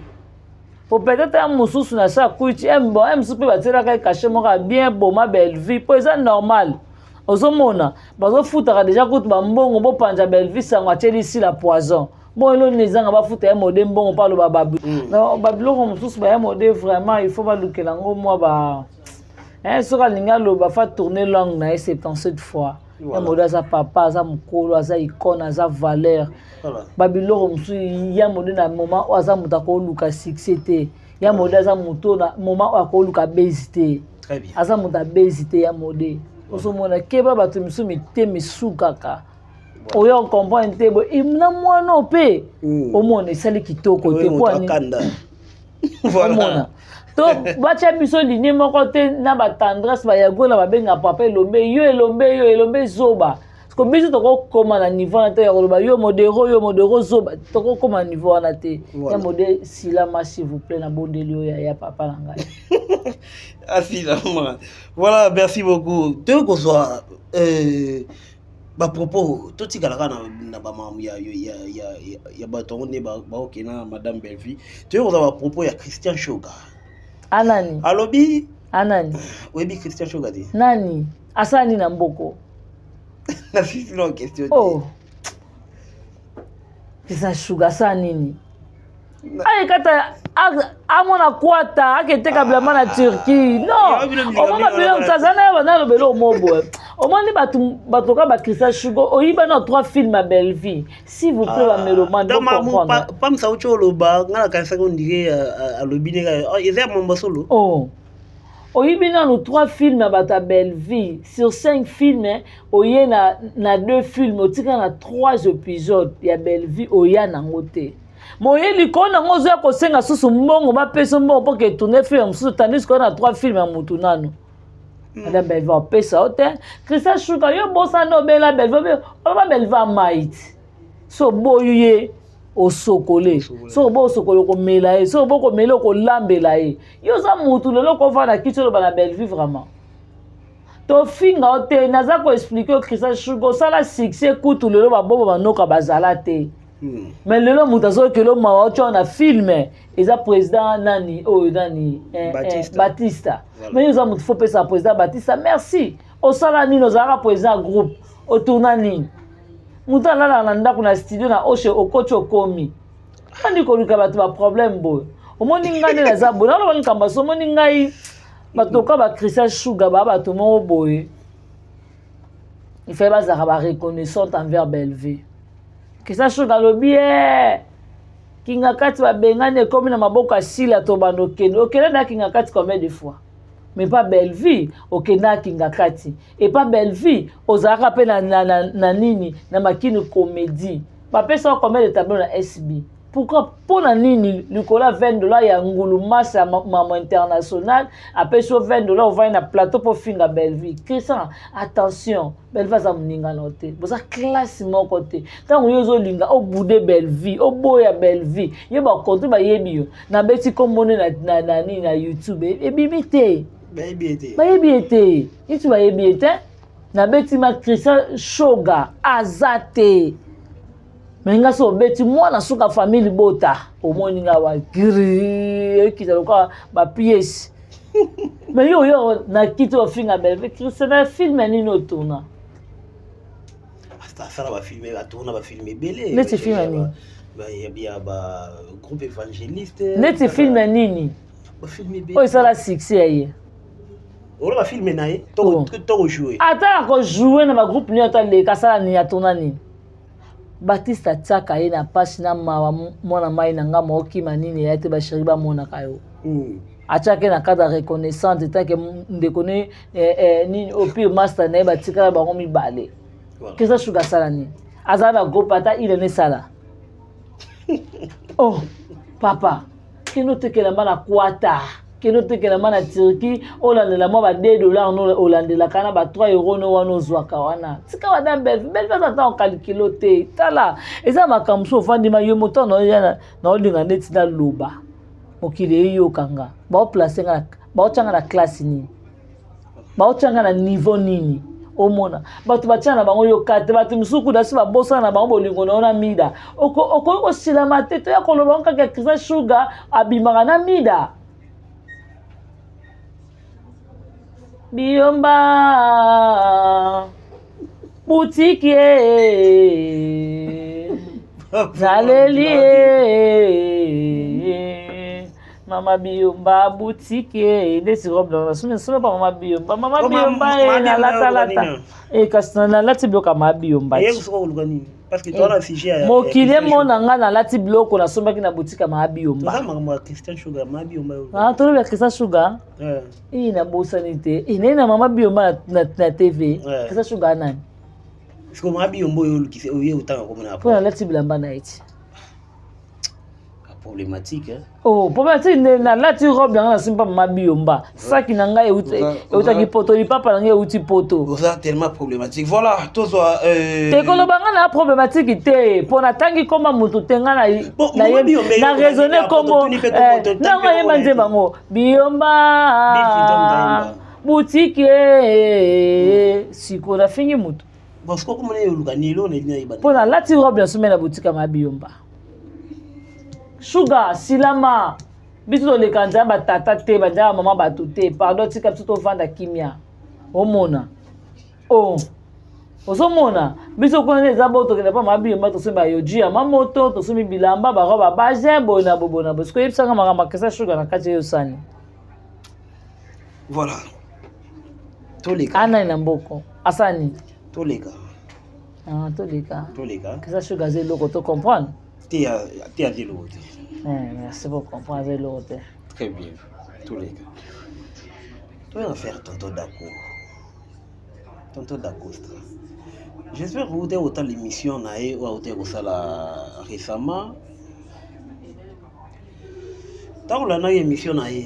Peut-être un mosusu na sa kuiti mususu pe batelaka caché moko bien boma Belleville po eza normal. Ozomona bazofutaka déjà kutu bambongo bopanja Belleville sango atieli ici la poison. Bon elo nezanga bafuta ya mode mbongo palo bababu. Na babiloko mosusu ba ya mode vraiment il faut balukela ngo moi ba soka linga lo ba fa tourner langue na 77 fois. Ya mode za papa za mukolo za icône za valeur. Babiloko mosusu ya mode na moment aza mutako luka succès te. Ya mode za muto na moment akoluka bezité. Très bien. Aza muta bezité ya mode. Osomona keba bato misu miteme sukaka. Oyo comprendre te bo imna mwana ope. Omona esali kitoko te po ani. Voilà. To bacha biso ligne moko te na ba tendresse ba yagola ba benga papa elombe elombe zoba. Parce que biso toko koma na niveau na te ya koloba yo modero zoba toko koma niveau na te. Ya mode silama s'il vous plaît na bondelio ya papa na ngai. Assilama. Voilà, merci beaucoup. Te ko soit ba propos to tikalaka na ba mamu ya bato ne ba okena madame Belleville. Te ko ba propos ya Christian Shoga. Anani. Alobi Anani. Webi Christian Shoga di. Nani? Asani na mboko. Na fifi no question. Oh. Christian Shoga sa nini? Ay kata amona kwata aketeka blama na Turquie. Non. Omona bilo mtazana ya bana lobelo mobo. Omoni batu ka ba Christian Shoga oyiba na 3 films à Belleville. S'il vous plaît ba mélomane donc comprendre. Pam sa ucho loba ngala kanisa ko ndike alobi ne eza mambo solo. Oh. Oyibi na 3 films à Belleville. Sur 5 films, oye na 2 films, otika na 3 épisodes ya Belleville oya na ngote. Moye likona ngozo ya kosenga susu mbongo ba peso mbongo pour que tourner film susu tandis qu'on a 3 films ya mutu nanu. Madame Belleville pesa hotel. Christian Shoga yo bossa no bela Belleville. Ba Belleville might. So boyuye osokole. So bo osokole ko mela e. So bo ko mela ko lambela e. Yo za mutu lelo ko fa na kitolo ba na Belleville vraiment. To finga hotel naza ko expliquer Christian Shoga sala succès kutu lelo ba bobo banoka bazala te. Mais le mutazo que le mawacho na film eza président nani nani Batista. Mais nous avons faut penser président Batista merci. Au sala ni nos ara président groupe au tournani. Muta la na kuna studio na oshe okocho komi. Kandi ko luka batu ba problème boy. Au moni ngane na zabo na lo nkamba so moni ngai batoka ba Christian Shoga ba batu mo boy. Il fait ba za ba reconnaissance envers Belleville. Christian Shoga lobi kinga kati ba bengane comme na maboko asila to bando kendo okena na kinga kati combien de fois mais pas Belleville okena kinga kati et pas Belleville ozaka pe na nini na makini comédie ba pesa combien de tableaux na SB pourquoi pour na nini likola $20 ya ngulu masa maman international après so $20 on va na plateau pour finga Belleville Christian attention Belleville za muninga note boza classe mon côté tant yozo linga o boude Belleville o boya Belleville yo ba kontu ba yebi yo na beti komone na YouTube e bibite ba yebi itu ba yebi na beti ma Christian Shoga azate menga so beti mwana suka famille bota omoni nga wa giri kitaloka ba pièce mais yo na kito finga Belleville Christian film ni no tourna ça va filmer va tourner va filmer belé net film ni ya ba groupe évangéliste net film nini ba filmer belé o ça la succès aye on va filmer naé to jouer ata ko jouer na ba groupe ni ata le kasala ni ya tourna ni Batista tsaka ye na pasi na mawa mwana mai na nga moki manini ya te ba shiri ba mona kayo achake na cadre reconnaissante tant que ndekone ni au pire master na ba tikala ba ngomi bale Christian Shoga sala ni azala groupe ata ile ne sala oh papa kino tekela mala kwata keno tekela mana Turquie olandela mwa ba $2 no olandela kana ba €3 no wana ozwaka wana tika wana belle ata en calculo te tala eza makambo so ofandima yo moto na yana na olinga neti na loba mokili eyokanga baoplace nga baotyanga na classe nini baotyanga na niveau nini omona bato batia na bango yoka te bato misuku dasi babosana na bango bolingo na ona mida okoki kosilama te toya koloba ngo kaka Christian Sugar abimaka na mida Biyomba boutique Zaleli Mama Biyomba boutique Desi robe na sume pa Mama Biyomba na lata kasi na lati bloka Mama Biyomba parce que toi la sujet mokile mona nga na lati bloko na sombaki na boutique Mama Biyomba maman Christian Sugar Mama Biyomba to le Christian Sugar na bosanité na Mama Biyomba na TV Christian Sugar nani parce que Mama Biyomba yo utanga komona pour la lati bilamba na iti problématique problématique na lati robe na simpa Mama Biyomba saki na ngai utaki poto lipapa na ngai uti poto ça tellement problématique voilà tozwa te kolobanga na problématique te pona tangi koma mutu tenga na raisonner como na ngai manje bango Biyomba boutique siko na fingi mutu parce que comme on lukanilo na ibana pona lati robe na sumena boutique Mama Biyomba Sugar silama biso to le kanja ba tata te ba ja mama ba te pardon tika biso to vanda kimia omona osomona biso ko ne za boto ke na pa Mama Biyomba to semba yoji ama moto to sumi bilamba ba roba ba jembo na bobona parce que yebisanga makama kesa Sugar na kati yo sani voilà toleka ana ina mboko asani toleka toleka kesa Sugar zelo ko to comprendre Tia Zelo. Merci pour comprendre Zelo. Très bien. Tous les cas. Tu vas faire tonton d'Acosta. J'espère que vous avez autant l'émission nae ou autant que ça récemment. Tant que la émission nae.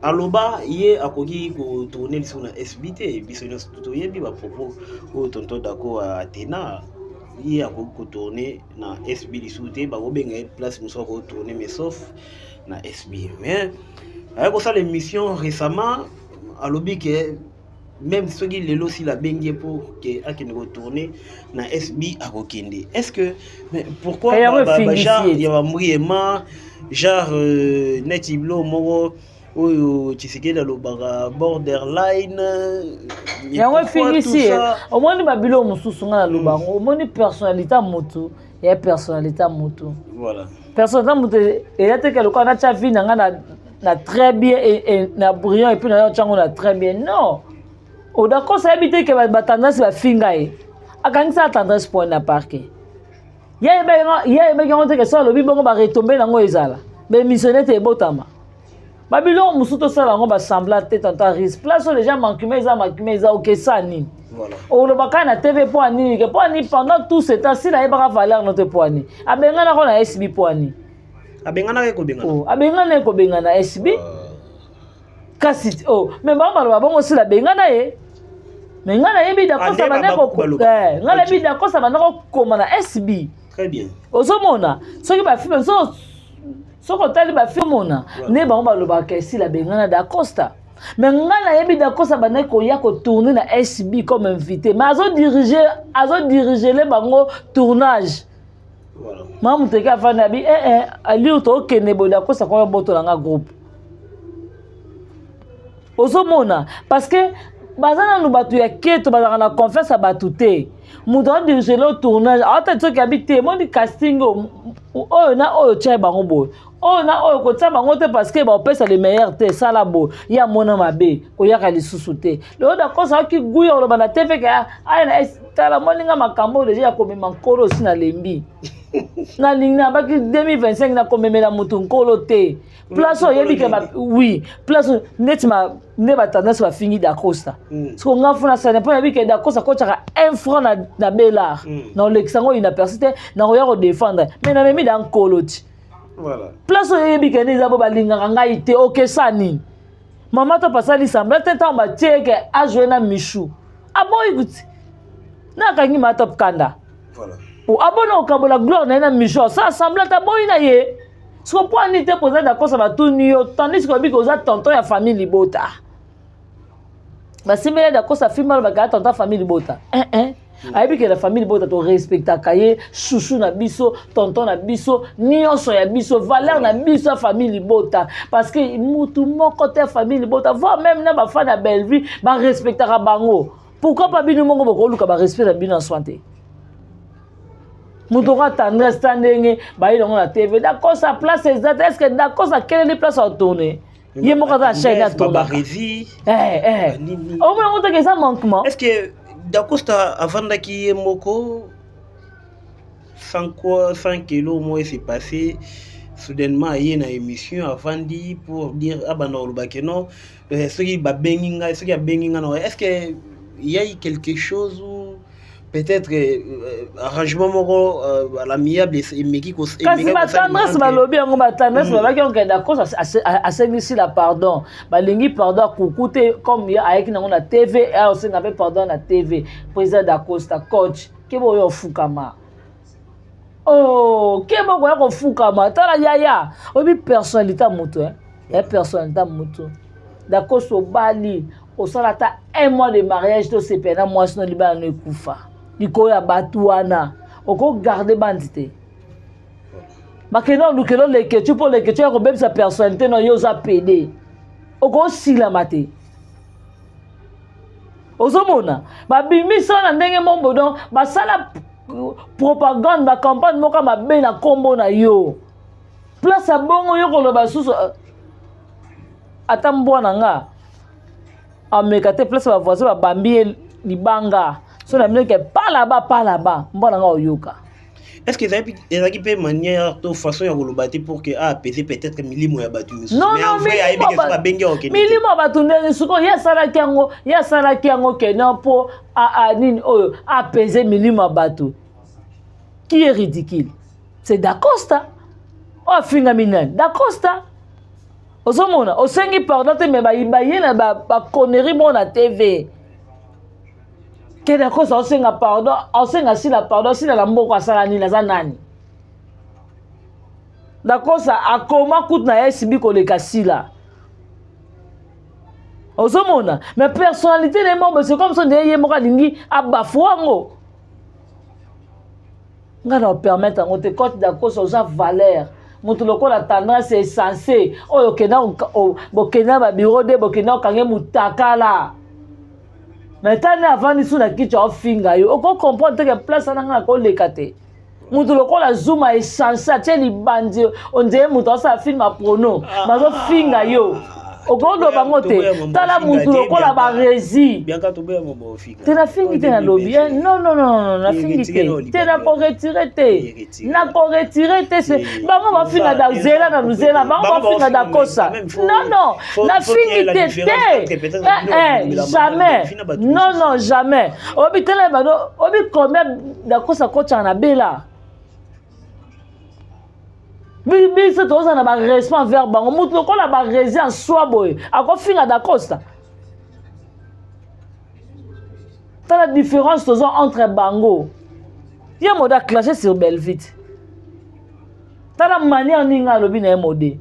Aloba ye akoki ko tourner sur la SBT biso no studio yebi ba propos o tonton dako Athéna ye akoki ko tourner na SB lisute ba ko benga place muso ko tourner mais sauf na SB mais avec ça l'émission récemment alobi que même ceux qui lelo si la bengie pour que akine ko tourner na SB akokende est-ce que mais pourquoi genre il y a mouillement genre netiblo moko oyo Tshisekedi alobaka borderline yango finisi omoni babilo mosusu nga na lobango omoni personnalité motu ya personnalité motu voilà personnalité motu eya te ke lokola na tia vie na nga na très bien et na brillant et puis na yo tiango na très bien non odako sayebi te ke batendance bafinga ye akangisa tendance point na parke ye ebeki yango te ke so alobi bongo baretombe nango ezala bemissionne te ebotama Babylon musuto sala ngo ba sembla te tanta risque place les gens mankimeza okesani voilà o baka na TV poani ke poani pendant tout ce temps si la eba valeur notre poani abengana ko na SB poani abengana ko bengana abengana ko bengana SB kasi mais ba bongo si la bengana ye mais ngana yebi da kosa bana ko ngana yebi da kosa bana ko koma na SB très bien ozomona soki ba film so soko tali ba filmona ne ba ngba loba kesi la bengana d'Acosta mais ngana yebi d'Acosta bana ko ya ko tourner na SB comme invité mais azo diriger les bango tournage voilà mamu teka fana bi ali to kene bo d'Acosta ko boto nga groupe ozomona parce que bazana no batu ya keto bazana na confiance batu te muto diriger le tournage ata tsoki habité mo di casting na tcha bango bo na ko tsa bango te parce que ba opesa le meilleur te sala bo ya mona mabe ko yaka lisusu te le da kosa ki guya lo bana TV ka ay na tala moninga makambo deja ya komema nkolo si na lembi na lingna ba ki 2025 na komemela mutu nkolo te place yebi ke ba oui place netima ne ba tendance ba fingi d'Acosta so nga funa ça ne pas yebi ke d'Acosta ko tchaka 1 franc na Belard na l'exango ina persiste na ko ya ko défendre mais na memi dans nkolo ti Voilà. Place oyebi kende eza bo balingaka ngai te okesa nini mama to pasali sambla te ntango batie ke ajoué na michu aboyi kuti nakangi ma top kanda Voilà. abona okabola gloire na ye na michu osala sambla te aboyi na ye siko mpo ani te mpoza dakosa batuni yo tandis ke oyebi ke oza tonton ya famille libota basimbeli dakosa filmalo bakaya tonton ya famille libota ayebi ke na famille libota torespectaka ye chouchou na biso tonton na biso nyonso ya biso valeur na biso ya famille libota parce que mutu moko te ya famille libota voire même na bafani ya bellevue barespectaka bango pourquoi pas bino moko bokoluka barespect na bino na soin te mutu oka tendresse ta ndenge bayi nango na tv dakosa place eza te est ce que dakosa keleli place atourne ye moko aza na chaine atournaka omona ngo teke eza manquement est ce que Dacosta avandaki ye moko sans quoi 100 kilos moi c'est passé soudainement aye na émission avandi pour dire abana olobaki non soki babengi ngai soki abengi ngai non est ce que il y a eu quelque chose ou peut-être arrangement moko à l'amiable emeki kasi batendresse balobi yango batendresse babaki onke dakosa asengisi la pardon balingi pardon akuku te comme ye ayeki nango na tv aosenga mpe pardon na tv président dacosta coach kebo oyo ofukama kebo koya kofukama tala yaya oyebi personnalité ya moto ya personnalité ya moto dakosta obali osala ata 1 mois de mariage tosepena mwasi no libala no ekufa likolo ya bato wana okogarde bandi te bakende olukela oleketu mpo oleketu ya kobebisa personnalité na yo oza pede okosilama te ozomona babimisa na ndenge mombo don basala propagande bacampagne moko mabe na nkombo na yo place ya bongo yo koloba susu ata mbwana nga ameka te place bavoisin babambi ye libanga so na mine ke pas là-bas mbona nga oyoka est-ce que ezalaki mpe manière to façon ya koloba te pour que apese peut-être milimo ya bato misusu non milimo ya bato ndenge sikoyo ye asalaki yango kena mpo nini oyo apese milimo ya bato qui est ridicule c'est Dacosta oyo afingami nani Dacosta ozomona osengi pardon te me baye na baconnerie mo na tv ke Dacosta osenga pardon osenga sila pardon sila na mboko asala nini aza nani Dacosta akoma kutu na ye sibi koleka sila ozomona mais personnalité na ye moko c'est comme ça ndeye ye moko alingi abafu yango nga na opermettre yango te cote Dacosta oza valeur moto lokola tendance est censé oyo bokenda babiro de bokenda okange mutakala mais tane avandi su na kichwa ofinga yo okocomprendre teke place ananga koleka te moto lokola zuma est censé atie libandi ondeye moto asala filme a prono bazofinga yo okoloba ngo te tala motu lokola baresi te nafingi te nalobi non nafingi te nakoretire te bango bafinga da zela na luzela bango bafinga da kosa non nafingi te jamais non jamais obi tala bano obi combien da kosa kocha na bela biso toza na barespect envers bango motu lokola baresi en soi boye akofinga Dacosta tala différence toza entre bango ye mode aclaché sur Belvite tala manière ninga alobi na ye mode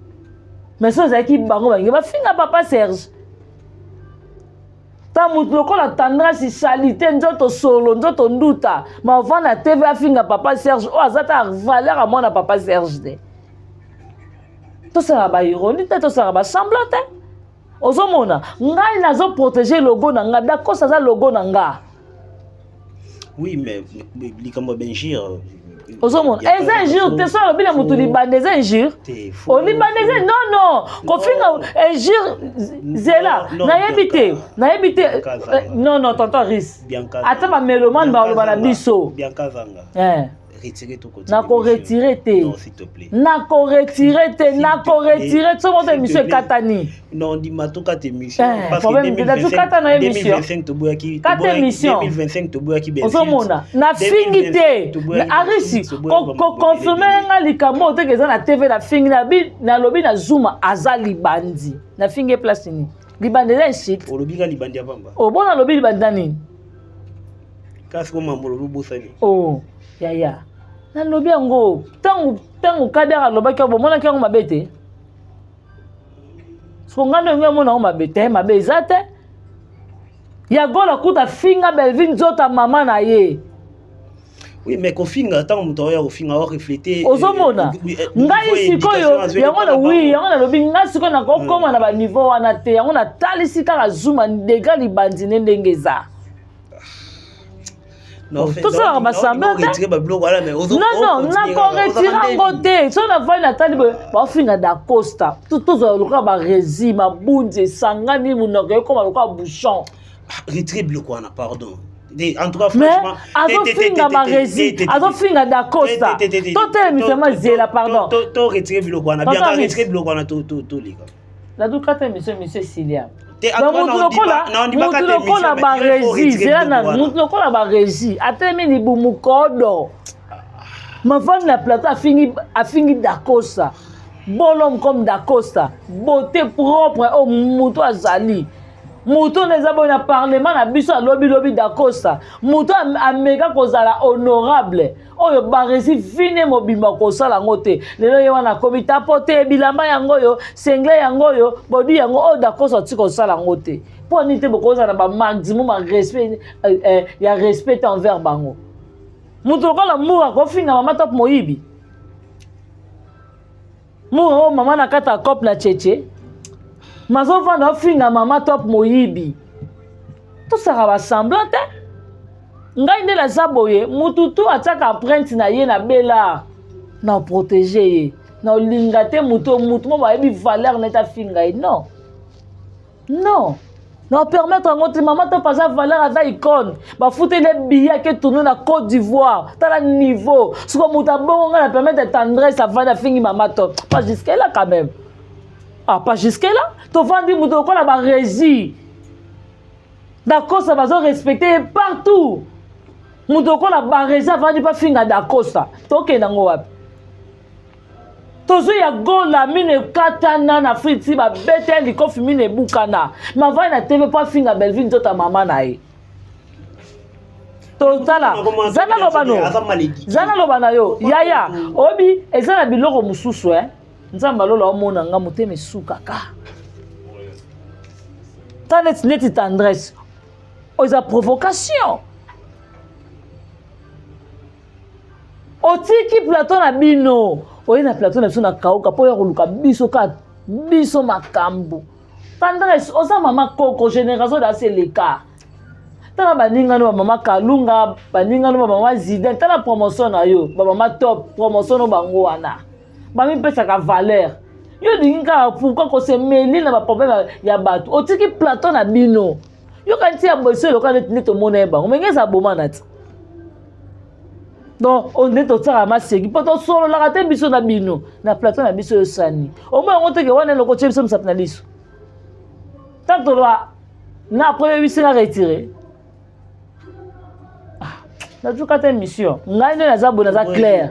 mais so ezalaki bango bangi bafinga papa Serge ta motu lokola tendresse salite nzoto solo nzoto nduta ma ovanda tv afinga papa Serge oyo aza ta valeur amona papa Serge te tosala baironie te tosala basemblant te ozomona ngai nazoprotege logo na nga Dacosta aza logo na nga oui mais likambo benjir ozomona eza injure te so alobi na motu libanda eza injure olibanda eza non kofinga injure zela nayebi te non tonton ris ata bamélomane baloba na biso retirer ton côté. Nako retirer te. Non, s'il te plaît. Nako retirer te, nako retirer tout mon émission Katani. Non, dis-moi tout quatre émissions. Parce que 2025 to boya ki. 4 émissions. 2025 to boya ki ben. Osomona, na fingi te. Arisi, ko confirmer nga likambo te ke za na TV na fingi na bi na lobi na Zuma azali bandi. Na fingi place ni. Libandi na shit. Olobika libandi avamba. Oh bona lobi libandi nani? Kasi ko mambo lobi bosani. Oh, ya. Na lobi yango tangu kadera lobaki bomona ki yango mabete. So ngano ngwe mona ngo mabete, mabeza te. Ya gola kuta finga Belvin nzota mama na ye. Oui, mais kofinga tant muto ya kofinga wa refléter. Ozomona. Ngai sikoyo yango na oui, yango na lobi ngai sikoyo na kokoma na ba niveau wana te. Yango na talisi kaka Zuma ndega libandi ndengeza. Non, tout ça on va sembler. Non, na ko retira ngote. So na vai na tali ba finga da Costa. Tout ça loka ba régime bunje sangani munoko ko ba loka bouchon. Retire bloqué on a pardon. En tout cas franchement, azofinga ba régime, azofinga da Costa. Tote misema zela pardon. To retire bloqué on a bien retire bloqué on a tout les gars. La doucate monsieur Silia. Mutu lokola ba régie, zela mutu lokola ba régie. Atemi ni bumukodo. Ma femme na plateau a fini da Costa. Bon homme comme da Costa, beauté propre au mutu azali. Mutu neza bona parlement na biso lobi da Costa. Mutu ameka kozala honorable. Oyo ba régie fine mobimba kosala ngote. Lelo ye wana komita pote bilamba yango yo, sengle yango yo, bodi yango o da Costa tiko sala ngote. Po nite bokoza na ba maximum respect ya respect envers bango. Mutu kola mura ko finga mama top moyibi. Mura o mama na kata kop na cheche. Mazo vanda finga mama top moyibi. Tout ça va semblant te. Ngai nde la zaboye mutu tu ataka apprenti na ye na bela na protéger ye. Na lingate mutu mo ba yebi valeur na ta finga ye. Non. Non. Na permettre ngote mama to pas valeur ata icône. Ba fouter les billets que tourner na Côte d'Ivoire. Ta niveau. Ce que muta bongo na permettre tendresse avant de finir mama to. Pas jusqu'à là quand même. Ah, pas jusqu'à là. Tu vas dire que tu as régi. D'accord, ça va se respecter partout. Tu as régi, ça va dire pas finir d'accord ça. Tu es dans le tozo ya gola mine katana na friti ba bete likofi mine bukana. Ma va na TV pas finga Belvin tota mama na ye. Totala. Zana lobana yo. Yaya. Obi ezana biloko mususu nzamba lola omona nga moteme sukaka. Tanet neti tendresse. Oza provocation. Otiki plateau na bino. Oye na plateau na biso na kauka po ya koluka biso makambo. Tendresse oza mama koko génération da seleka. Tala baninga no mama Kalunga, baninga no mama Zidane, tala promotion na yo, ba mama top promotion no bango wana. Ba mi pesa ka valeur. Yo dinga pourquoi ko se mêler na ba problème ya bato. Otiki plateau na bino. Yo kanti ya boso lo kana neto mona ba. Ngeza boma nati. Donc on est au tsara masegi poto solo la kate biso na bino na plateau na biso sani. O mo ngote ke wana loko tshebisa msapna liso. Tanto lwa na après 8 sera retiré. Na tukata mission. Ngai nde nazabo na za clair.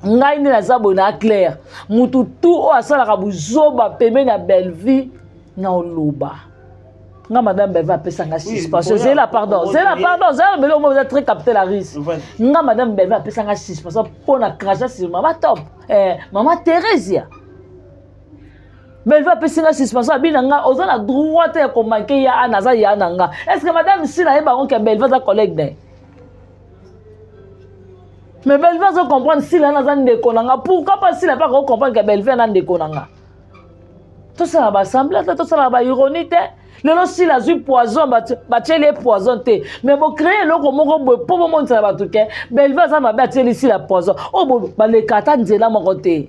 Ngai nde nazabo na clair. Mutu tu o asala ka buzoba pembe na Belleville na oloba. Nga madame Belva pesa nga suspension. Zela pardon. Zela belo mo za très capter la risque. Nga madame Belva pesa nga suspension pour na cracher sur mama top. Mama Thérèse. Belva pesa nga suspension bina nga oza na droite ya ko manquer ya anaza ya nanga. Est-ce que madame Sila yeba ngo ke Belva za collègue ne? Mais Belva za comprendre Sila anaza ndeko nanga. Pourquoi pas Sila pas comprendre que Belva na ndeko nanga? Tout ça va sembler, tout ça va ironie te. Lelo si la zui poison bateli poison te mais bo créer loko moko bo po bo monta batuke Belva za mabe ateli si la poison o bo balekata nzela moko te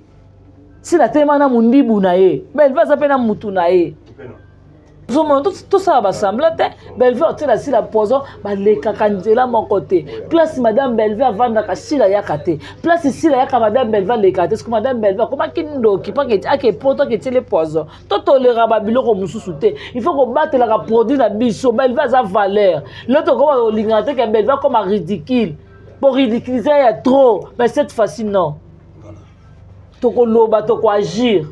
si la tema na mundibu na ye Belva za pe na mutu na ye Tout ça va sembler. Bellevue a la poison, les cacanzela mon côté. Place Madame Bellevue à vendre la sila yakate. Place ici la yaka Madame Bellevue les cates. Est-ce que Madame Bellevue, comment qu'il qui pas que poto qui les poison. Tout le rababilo comme sous-souté. Il faut qu'on batte la produit la bicho. Bellevue a sa valeur. L'autre comme l'ignorante que Bellevue comme ridicule. Pour ridiculiser il y a trop. Mais cette fois-ci non. Toko loba, toko agir.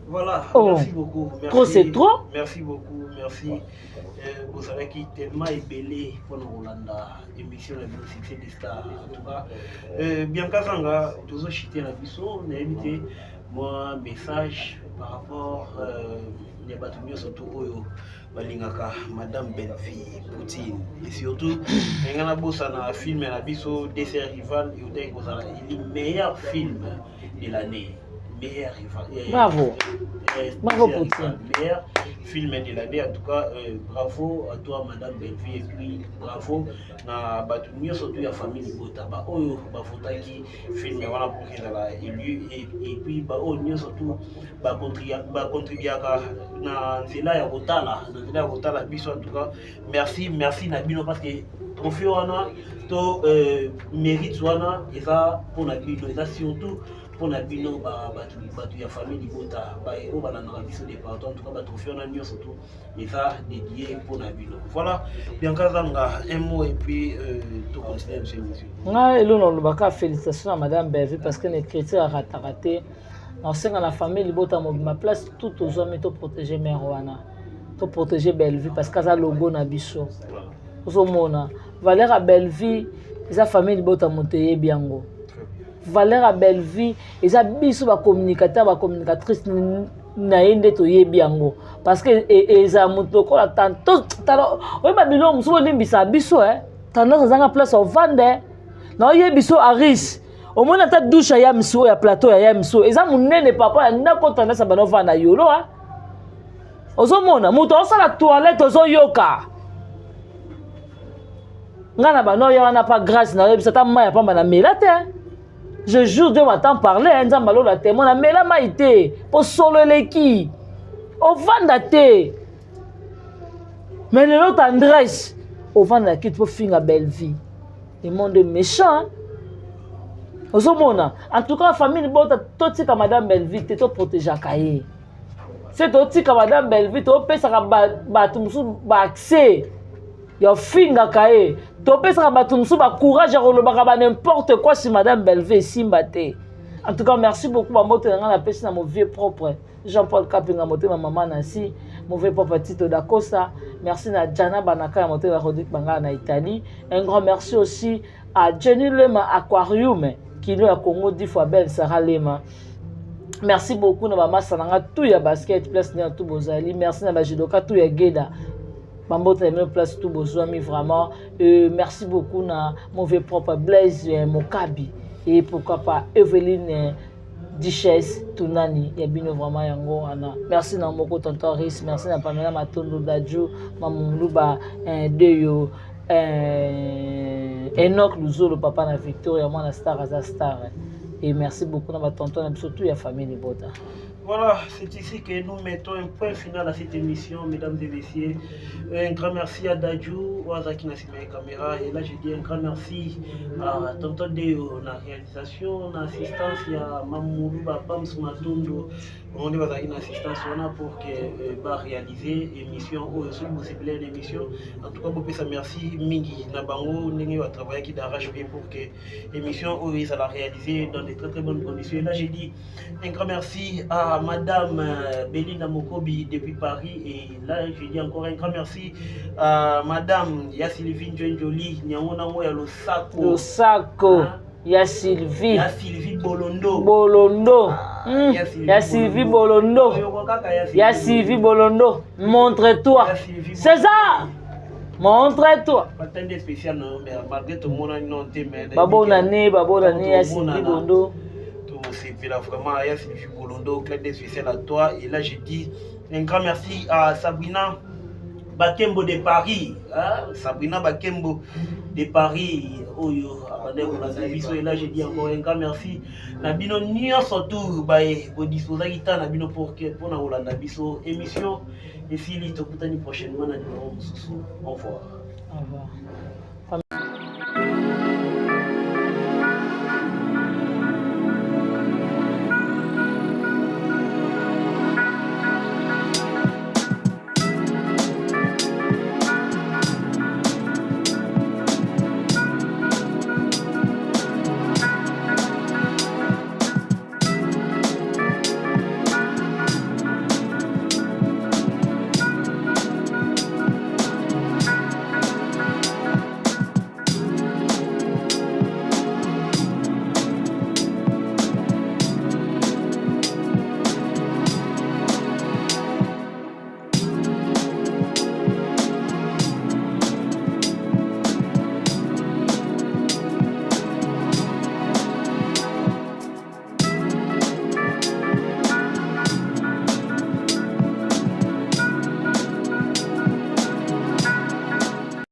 Voilà, oh. Merci beaucoup. Merci. Trop c'est trop. Merci beaucoup, merci. Vous savez qu'il est tellement ébellé pour nous Rolanda, émission de succès des stars. En tout cas, bien qu'à toujours chiter la biso, on a évité moi message par rapport à Batumio surtout Oyo, Balingaka, Madame Bellevue, Poutine. Et surtout, il y a un film la biso, Dessert Rival, et il est le meilleur film de l'année. Bravo. Bravo Poutine. Meilleur film de l'année. En tout cas, bravo à toi Madame Bellevue et puis bravo na Batumio surtout la famille Bota. Ba oyo ba fotaki film wana pour qu'il a élu et puis ba oyo surtout ba contribuer na nzela ya kotala biso. En tout cas, merci na bino parce que trophée wana to mérite wana eza pour na bino eza surtout pour la bino la famille Libota et on va la biso des parents en tout cas trophée on a surtout et ça dédié pour la bino. Voilà bien kazanga un mot et puis tout continuer monsieur. Nga elo no lobaka félicitations à Madame Bellevue parce que les chrétiens a raté on sait que la famille Libota ma place tout aux hommes to protéger mère wana to protéger Bellevue parce que ça logo na biso ozo mona valeur à Bellevue sa famille Libota monteye biango valeur à Bellevue et ça biso ba communicateur ba communicatrice na yende to yebi yango parce que eza mutoko la tanto talo oui ba bilo muso limbisa biso tandance zanga place au vende na yebi so aris au moins ta douche ya miso ya plateau ya miso eza munene papa ya ndako tandance ba no vanda yolo ozomona muto osala toilette ozoyoka ngana ba no ya wana pas grâce na yebisa ta maya pamba na melate. Je jure Dieu m'attend parler, Nzambalo la témoin, la mela maïté, pour solo l'équi, au vandate. Mais l'autre Andrés, au vandate, pour finir la belle vie. Le monde est méchant. En tout cas, la famille, tout ce que Madame Bellevue, tu es protégé à Kaye. C'est tout ce que Madame Bellevue, tu as accès. Yo finga kae to pesa ba tumsu ba courage à ba n'importe quoi si Madame Bellevue simbate. En tout cas merci beaucoup ba moto nga na pesi na mon vieux propre Jean-Paul Kapinga moto ma maman Nancy mon vieux propre Tito Dacosta. Merci na Jana Banaka moto la Rodrigue Banga na Italie. Un grand merci aussi à Jenny Lema Aquarium qui nous a Congo 10 fois belle Sarah Lema. Merci beaucoup na mama sananga tout ya basket place na tout bozali. Merci na ba judoka tout ya Geda. Bambote la même place tout besoin vraiment merci beaucoup na mon vieux propre Blaise Mokabi et pourquoi pas Evelyne Duchesse Tunani yabino vraiment yango ana merci na moko tonton Riss merci na Pamela Matondo Dadjo mamuluba deyo Enoch Luzolo papa na Victoria moi star et merci beaucoup na ba tonton na surtout ya famille Bota. Voilà, c'est ici que nous mettons un point final à cette émission, mesdames et messieurs. Un grand merci à Dadjou, Wazaki Nassima Caméra. Et là, je dis un grand merci à Tonton Deo, la réalisation, l'assistance, il y a Mamoulou, Babam, Soumatondo. On est Wazaki Nassistance, on a pour que réaliser l'émission, ou aussi vous ciblez l'émission. En tout cas, beaucoup de merci, Mingi, Nabango, Nengi va travailler qui d'arrache-pied pour que l'émission, ça l'a réaliser dans de très très bonnes conditions. Et là, j'ai dit un grand merci à Madame Belinda Mokobi depuis Paris et là je dis encore un grand merci à Madame Yassylvie Jolie Nyangona Moya Losako Yassylvie Bolondo Yassylvie Bolondo montre-toi César montre-toi malgré tout le monde Babonane Yassylvie Bolondo c'est vraiment Yassylvie Bolondo, clin d'œil spécial à toi. Et là, je dis un grand merci à Sabrina Bakembo de Paris, Sabrina Bakembo de Paris, Oyo, et là je dis encore un grand merci. Nabino Nia surtout, vous disposez de Nabino pour la Rolanda Biso émission et Philippe, prochainement, au revoir. Au revoir.